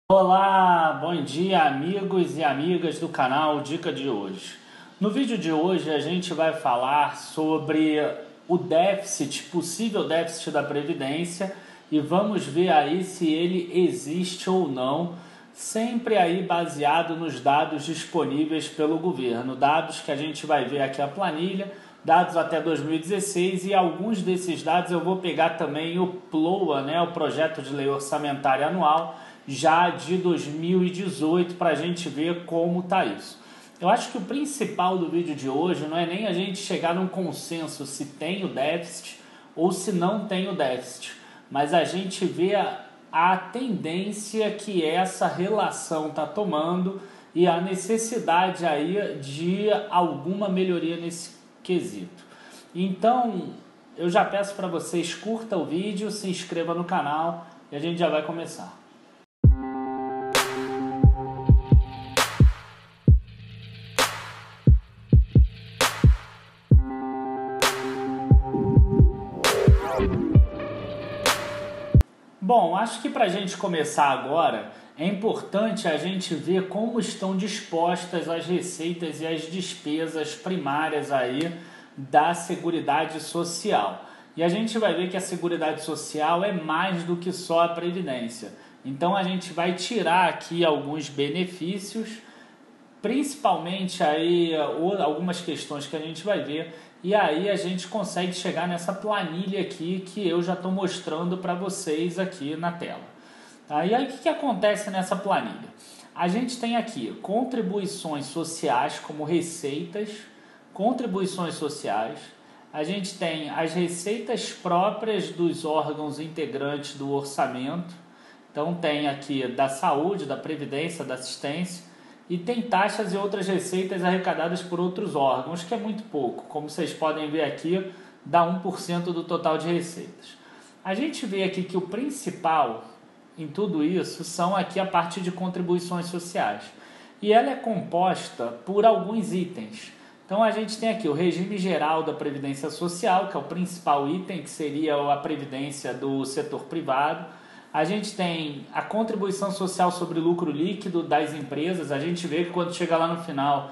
Olá, bom dia amigos e amigas do canal Dica de hoje. No vídeo de hoje a gente vai falar sobre o déficit, possível déficit da Previdência e vamos ver aí se ele existe ou não, sempre aí baseado nos dados disponíveis pelo governo, dados que a gente vai ver aqui a planilha, dados até 2016 e alguns desses dados eu vou pegar também o PLOA, o Projeto de Lei Orçamentária Anual, já de 2018 para a gente ver como está isso. Eu acho que o principal do vídeo de hoje não é nem a gente chegar num consenso se tem o déficit ou se não tem o déficit, mas a gente vê a tendência que essa relação está tomando e a necessidade aí de alguma melhoria nesse quesito. Então, eu já peço para vocês curta o vídeo, se inscreva no canal e a gente já vai começar. Bom, acho que para a gente começar agora, é importante a gente ver como estão dispostas as receitas e as despesas primárias aí da Seguridade Social. E a gente vai ver que a Seguridade Social é mais do que só a Previdência. Então a gente vai tirar aqui alguns benefícios, principalmente aí algumas questões que a gente vai ver, e aí a gente consegue chegar nessa planilha aqui que eu já estou mostrando para vocês aqui na tela. Tá? E aí o que acontece nessa planilha? A gente tem aqui contribuições sociais como receitas, contribuições sociais, a gente tem as receitas próprias dos órgãos integrantes do orçamento, então tem aqui da saúde, da previdência, da assistência, e tem taxas e outras receitas arrecadadas por outros órgãos, que é muito pouco. Como vocês podem ver aqui, dá 1% do total de receitas. A gente vê aqui que o principal em tudo isso são aqui a parte de contribuições sociais. E ela é composta por alguns itens. Então a gente tem aqui o regime geral da Previdência Social, que é o principal item, que seria a previdência do setor privado. A gente tem a contribuição social sobre lucro líquido das empresas. A gente vê que quando chega lá no final,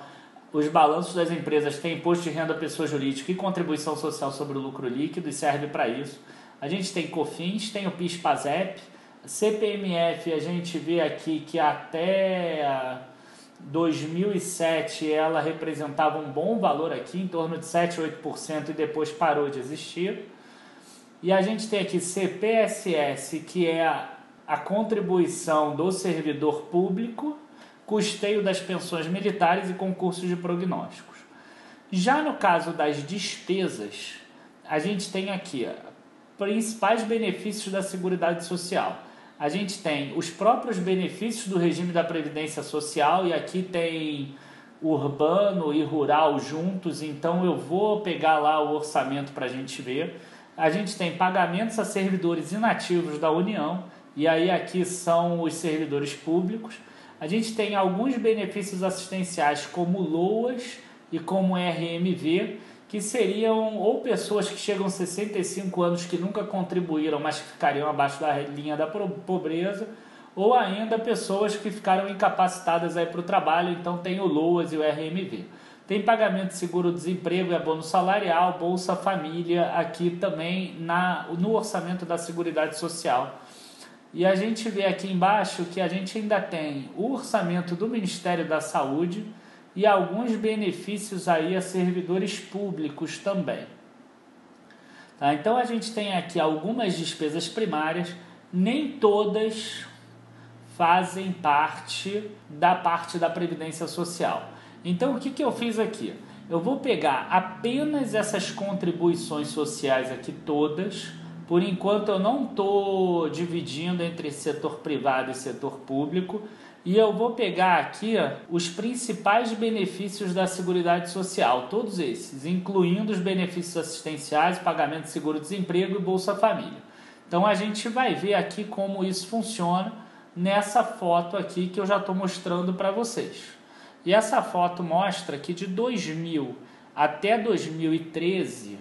os balanços das empresas têm imposto de renda à pessoa jurídica e contribuição social sobre o lucro líquido e serve para isso. A gente tem COFINS, tem o PIS/PASEP, CPMF. A gente vê aqui que até 2007 ela representava um bom valor aqui, em torno de 7, 8% e depois parou de existir. E a gente tem aqui CPSS, que é a contribuição do servidor público, custeio das pensões militares e concursos de prognósticos. Já no caso das despesas, a gente tem aqui principais benefícios da Seguridade Social. A gente tem os próprios benefícios do regime da Previdência Social, e aqui tem urbano e rural juntos, então eu vou pegar lá o orçamento para a gente ver. A gente tem pagamentos a servidores inativos da União, e aí aqui são os servidores públicos. A gente tem alguns benefícios assistenciais como LOAS e como RMV, que seriam ou pessoas que chegam a 65 anos que nunca contribuíram, mas que ficariam abaixo da linha da pobreza, ou ainda pessoas que ficaram incapacitadas para o trabalho, então tem o LOAS e o RMV. Tem pagamento de seguro-desemprego e abono salarial, Bolsa Família, aqui também no orçamento da Seguridade Social. E a gente vê aqui embaixo que a gente ainda tem o orçamento do Ministério da Saúde e alguns benefícios aí a servidores públicos também. Tá? Então a gente tem aqui algumas despesas primárias, nem todas fazem parte da Previdência Social. Então o que eu fiz aqui? Eu vou pegar apenas essas contribuições sociais aqui todas. Por enquanto eu não estou dividindo entre setor privado e setor público. E eu vou pegar aqui os principais benefícios da Seguridade Social, todos esses, incluindo os benefícios assistenciais, pagamento de seguro-desemprego e Bolsa Família. Então a gente vai ver aqui como isso funciona nessa foto aqui que eu já estou mostrando para vocês. E essa foto mostra que de 2000 até 2013,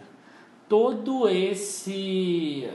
todo esse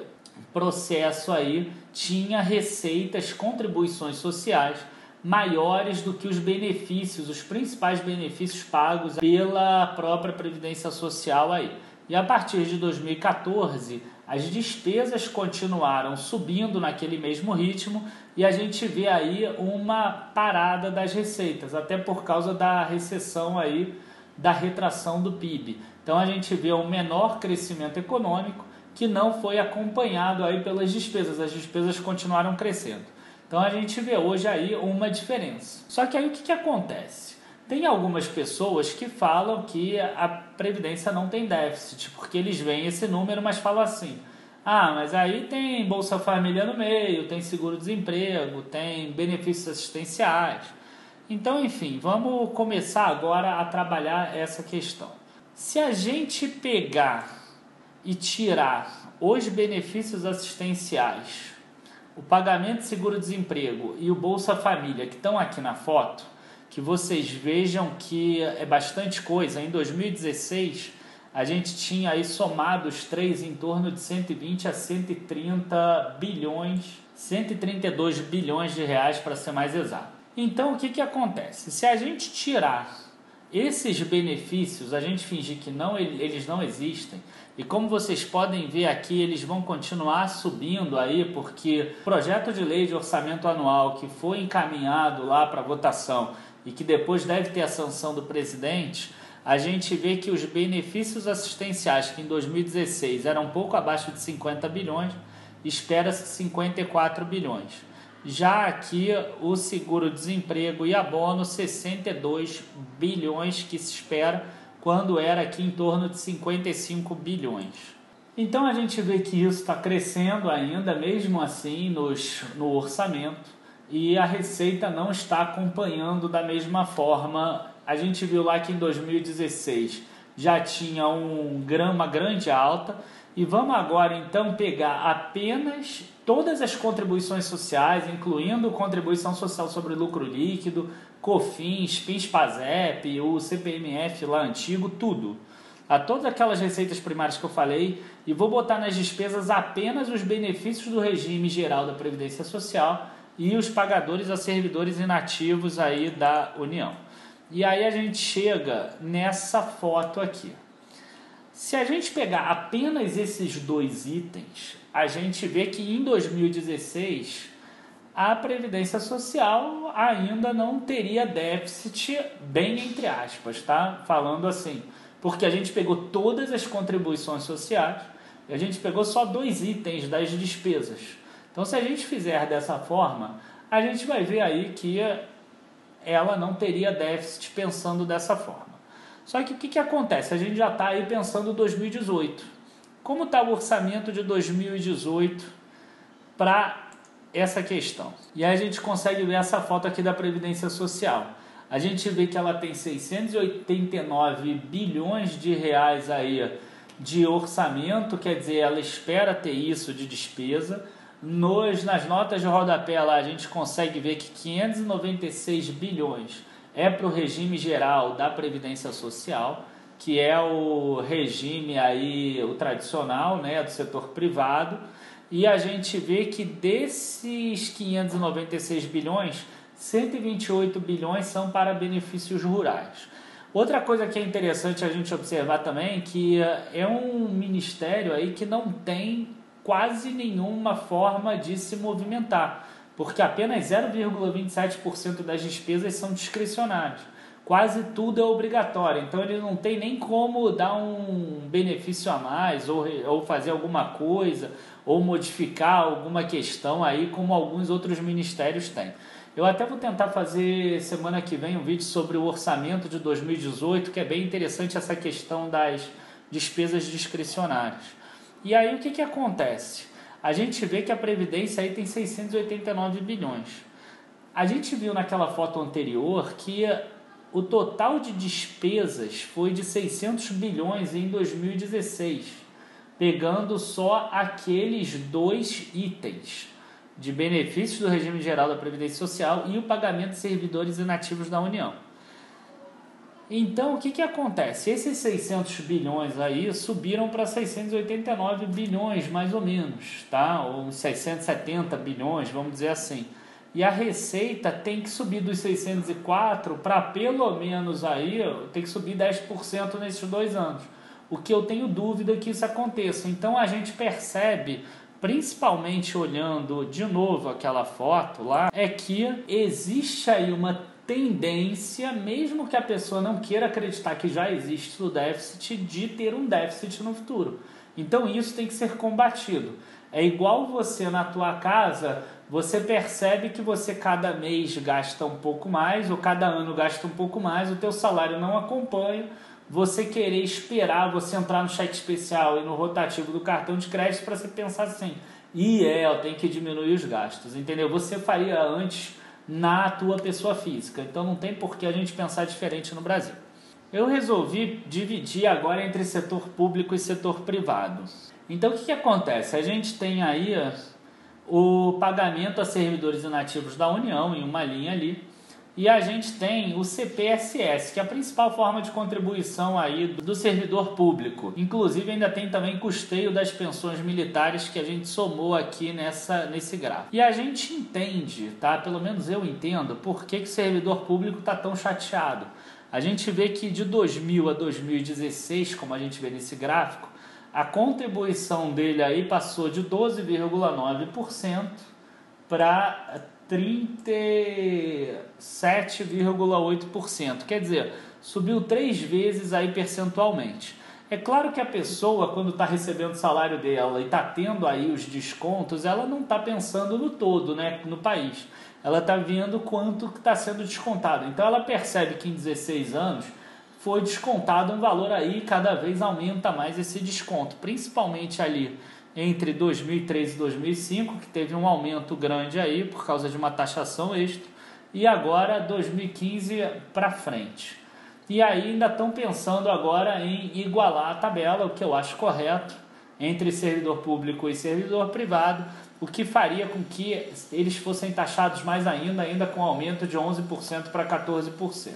processo aí tinha receitas, contribuições sociais maiores do que os benefícios, os principais benefícios pagos pela própria Previdência Social aí. E a partir de 2014, as despesas continuaram subindo naquele mesmo ritmo e a gente vê aí uma parada das receitas, até por causa da recessão aí, da retração do PIB. Então a gente vê um menor crescimento econômico que não foi acompanhado aí pelas despesas, as despesas continuaram crescendo. Então a gente vê hoje aí uma diferença. Só que aí o que acontece? Tem algumas pessoas que falam que a Previdência não tem déficit, porque eles veem esse número, mas falam assim: ah, mas aí tem Bolsa Família no meio, tem seguro-desemprego, tem benefícios assistenciais. Então, enfim, vamos começar agora a trabalhar essa questão. Se a gente pegar e tirar os benefícios assistenciais, o pagamento de seguro-desemprego e o Bolsa Família que estão aqui na foto, que vocês vejam que é bastante coisa. Em 2016, a gente tinha aí somado os três em torno de 120 a 130 bilhões, 132 bilhões de reais para ser mais exato. Então, o que acontece? Se a gente tirar esses benefícios, a gente fingir que eles não existem, e como vocês podem ver aqui, eles vão continuar subindo aí, porque o projeto de lei de orçamento anual que foi encaminhado lá para votação e que depois deve ter a sanção do presidente, a gente vê que os benefícios assistenciais, que em 2016 eram um pouco abaixo de 50 bilhões, espera-se 54 bilhões. Já aqui o seguro-desemprego e abono, 62 bilhões que se espera, quando era aqui em torno de 55 bilhões. Então a gente vê que isso está crescendo ainda, mesmo assim, no orçamento, e a receita não está acompanhando da mesma forma. A gente viu lá que em 2016 já tinha uma grande alta, e vamos agora então pegar apenas todas as contribuições sociais, incluindo contribuição social sobre lucro líquido, COFINS, PIS/PASEP, o CPMF lá antigo, tudo. A todas aquelas receitas primárias que eu falei, e vou botar nas despesas apenas os benefícios do regime geral da Previdência Social e os pagadores a servidores inativos aí da União. E aí a gente chega nessa foto aqui. Se a gente pegar apenas esses dois itens, a gente vê que em 2016 a Previdência Social ainda não teria déficit, bem entre aspas, tá? Falando assim, porque a gente pegou todas as contribuições sociais e a gente pegou só dois itens das despesas. Então, se a gente fizer dessa forma, a gente vai ver aí que ela não teria déficit pensando dessa forma. Só que o que acontece? A gente já está aí pensando em 2018. Como está o orçamento de 2018 para essa questão? E aí a gente consegue ver essa foto aqui da Previdência Social. A gente vê que ela tem 689 bilhões de reais aí de orçamento, quer dizer, ela espera ter isso de despesa. Nas notas de rodapé lá a gente consegue ver que 596 bilhões é para o regime geral da Previdência Social, que é o regime aí, o tradicional, né, do setor privado, e a gente vê que desses 596 bilhões, 128 bilhões são para benefícios rurais. Outra coisa que é interessante a gente observar também, que é um ministério aí que não tem quase nenhuma forma de se movimentar, porque apenas 0,27% das despesas são discricionárias. Quase tudo é obrigatório, então ele não tem nem como dar um benefício a mais, ou fazer alguma coisa, ou modificar alguma questão aí, como alguns outros ministérios têm. Eu até vou tentar fazer semana que vem um vídeo sobre o orçamento de 2018, que é bem interessante essa questão das despesas discricionárias. E aí o que acontece? A gente vê que a Previdência aí tem 689 bilhões. A gente viu naquela foto anterior que o total de despesas foi de 600 bilhões em 2016, pegando só aqueles dois itens de benefícios do regime geral da Previdência Social e o pagamento de servidores inativos da União. Então, o que acontece? Esses 600 bilhões aí subiram para 689 bilhões, mais ou menos, tá? Ou 670 bilhões, vamos dizer assim. E a receita tem que subir dos 604 para pelo menos aí, tem que subir 10% nesses 2 anos. O que eu tenho dúvida que isso aconteça. Então, a gente percebe, principalmente olhando de novo aquela foto lá, é que existe aí uma tendência, mesmo que a pessoa não queira acreditar que já existe o déficit, de ter um déficit no futuro. Então isso tem que ser combatido. É igual você na tua casa, você percebe que você cada mês gasta um pouco mais, ou cada ano gasta um pouco mais, o teu salário não acompanha, você querer esperar, você entrar no cheque especial e no rotativo do cartão de crédito para você pensar assim, eu tenho que diminuir os gastos, entendeu? Você faria antes na tua pessoa física. Então não tem por que a gente pensar diferente no Brasil. Eu resolvi dividir agora entre setor público e setor privado. Então o que acontece? A gente tem aí o pagamento a servidores inativos da União em uma linha ali, e a gente tem o CPSS, que é a principal forma de contribuição aí do servidor público. Inclusive ainda tem também custeio das pensões militares que a gente somou aqui nesse gráfico. E a gente entende, tá? Pelo menos eu entendo, por que o servidor público está tão chateado. A gente vê que de 2000 a 2016, como a gente vê nesse gráfico, a contribuição dele aí passou de 12,9% para 37,8%, quer dizer, subiu 3 vezes aí percentualmente. É claro que a pessoa, quando está recebendo o salário dela e está tendo aí os descontos, ela não está pensando no todo, né, no país. Ela está vendo quanto está sendo descontado. Então ela percebe que em 16 anos foi descontado um valor aí, cada vez aumenta mais esse desconto, principalmente ali entre 2003 e 2005, que teve um aumento grande aí por causa de uma taxação extra, e agora 2015 para frente. E aí ainda estão pensando agora em igualar a tabela, o que eu acho correto, entre servidor público e servidor privado, o que faria com que eles fossem taxados mais ainda com aumento de 11% para 14%.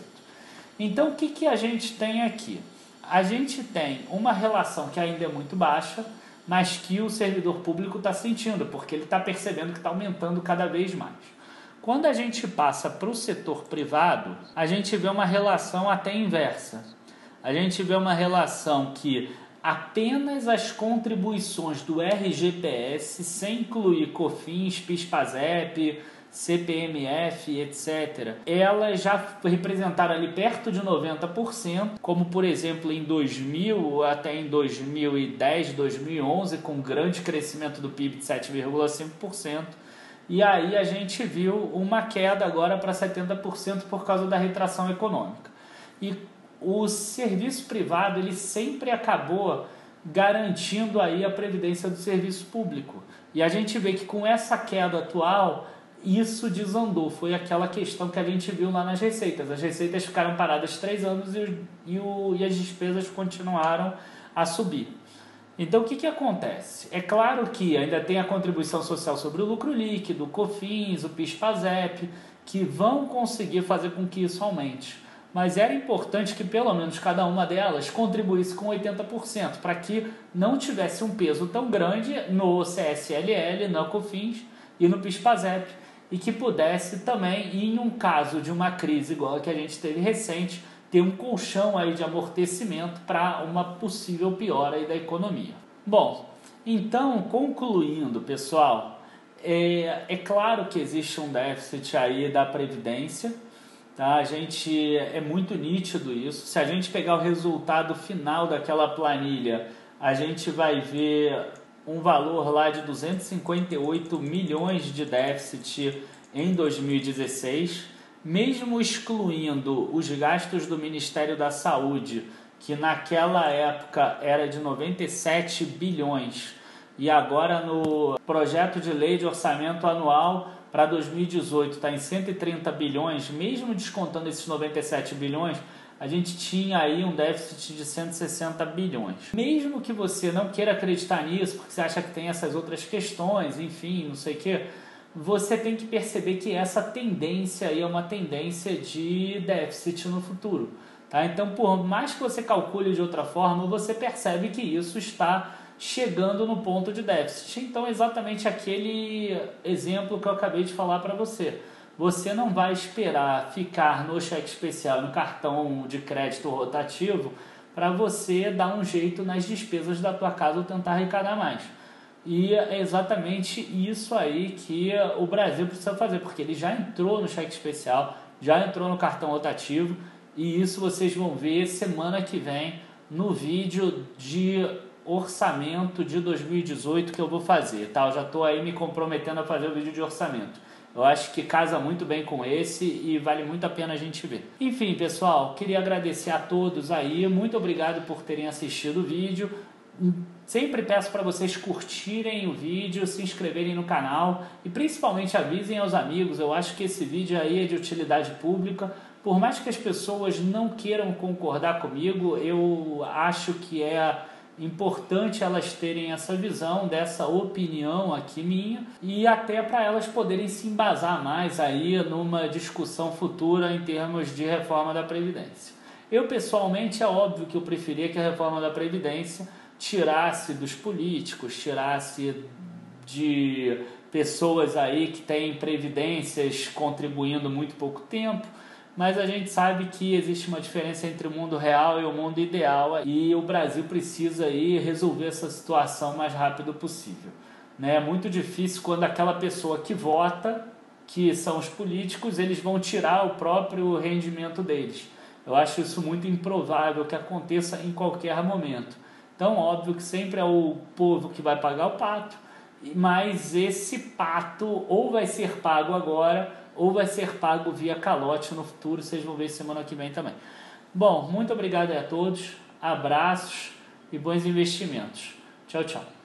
Então o que a gente tem aqui? A gente tem uma relação que ainda é muito baixa, mas que o servidor público está sentindo, porque ele está percebendo que está aumentando cada vez mais. Quando a gente passa para o setor privado, a gente vê uma relação até inversa. A gente vê uma relação que apenas as contribuições do RGPS, sem incluir COFINS, PIS/PASEP, CPMF, etc., elas já representaram ali perto de 90%, como por exemplo em 2000 até em 2010, 2011, com um grande crescimento do PIB de 7,5%, e aí a gente viu uma queda agora para 70% por causa da retração econômica. E o serviço privado ele sempre acabou garantindo aí a previdência do serviço público. E a gente vê que com essa queda atual, isso desandou. Foi aquela questão que a gente viu lá nas receitas. As receitas ficaram paradas 3 anos e as despesas continuaram a subir. Então o que acontece? É claro que ainda tem a contribuição social sobre o lucro líquido, o COFINS, o PIS/PASEP, que vão conseguir fazer com que isso aumente. Mas era importante que pelo menos cada uma delas contribuísse com 80%, para que não tivesse um peso tão grande no CSLL, no COFINS e no PIS/PASEP, e que pudesse também, em um caso de uma crise igual a que a gente teve recente, ter um colchão aí de amortecimento para uma possível piora aí da economia. Bom, então, concluindo, pessoal, é claro que existe um déficit aí da Previdência, tá? É muito nítido isso. Se a gente pegar o resultado final daquela planilha, a gente vai ver um valor lá de 258 milhões de déficit em 2016, mesmo excluindo os gastos do Ministério da Saúde, que naquela época era de 97 bilhões, e agora no projeto de lei de orçamento anual para 2018 está em 130 bilhões, mesmo descontando esses 97 bilhões, a gente tinha aí um déficit de 160 bilhões. Mesmo que você não queira acreditar nisso, porque você acha que tem essas outras questões, enfim, não sei o quê, você tem que perceber que essa tendência aí é uma tendência de déficit no futuro. Tá? Então, por mais que você calcule de outra forma, você percebe que isso está chegando no ponto de déficit. Então, exatamente aquele exemplo que eu acabei de falar para você. Você não vai esperar ficar no cheque especial, no cartão de crédito rotativo, para você dar um jeito nas despesas da tua casa ou tentar arrecadar mais. E é exatamente isso aí que o Brasil precisa fazer, porque ele já entrou no cheque especial, já entrou no cartão rotativo, e isso vocês vão ver semana que vem no vídeo de orçamento de 2018 que eu vou fazer, tá? Eu já estou aí me comprometendo a fazer o vídeo de orçamento. Eu acho que casa muito bem com esse e vale muito a pena a gente ver. Enfim, pessoal, queria agradecer a todos aí, muito obrigado por terem assistido o vídeo. Sempre peço para vocês curtirem o vídeo, se inscreverem no canal e principalmente avisem aos amigos. Eu acho que esse vídeo aí é de utilidade pública. Por mais que as pessoas não queiram concordar comigo, eu acho que é importante elas terem essa visão, dessa opinião aqui minha, e até para elas poderem se embasar mais aí numa discussão futura em termos de reforma da Previdência. Eu pessoalmente, é óbvio que eu preferia que a reforma da Previdência tirasse dos políticos, tirasse de pessoas aí que têm previdências contribuindo muito pouco tempo, mas a gente sabe que existe uma diferença entre o mundo real e o mundo ideal e o Brasil precisa aí resolver essa situação o mais rápido possível. É muito difícil quando aquela pessoa que vota, que são os políticos, eles vão tirar o próprio rendimento deles. Eu acho isso muito improvável que aconteça em qualquer momento. Então, óbvio que sempre é o povo que vai pagar o pato, mas esse pato ou vai ser pago agora ou vai ser pago via calote no futuro. Vocês vão ver semana que vem também. Bom, muito obrigado a todos, abraços e bons investimentos. Tchau, tchau.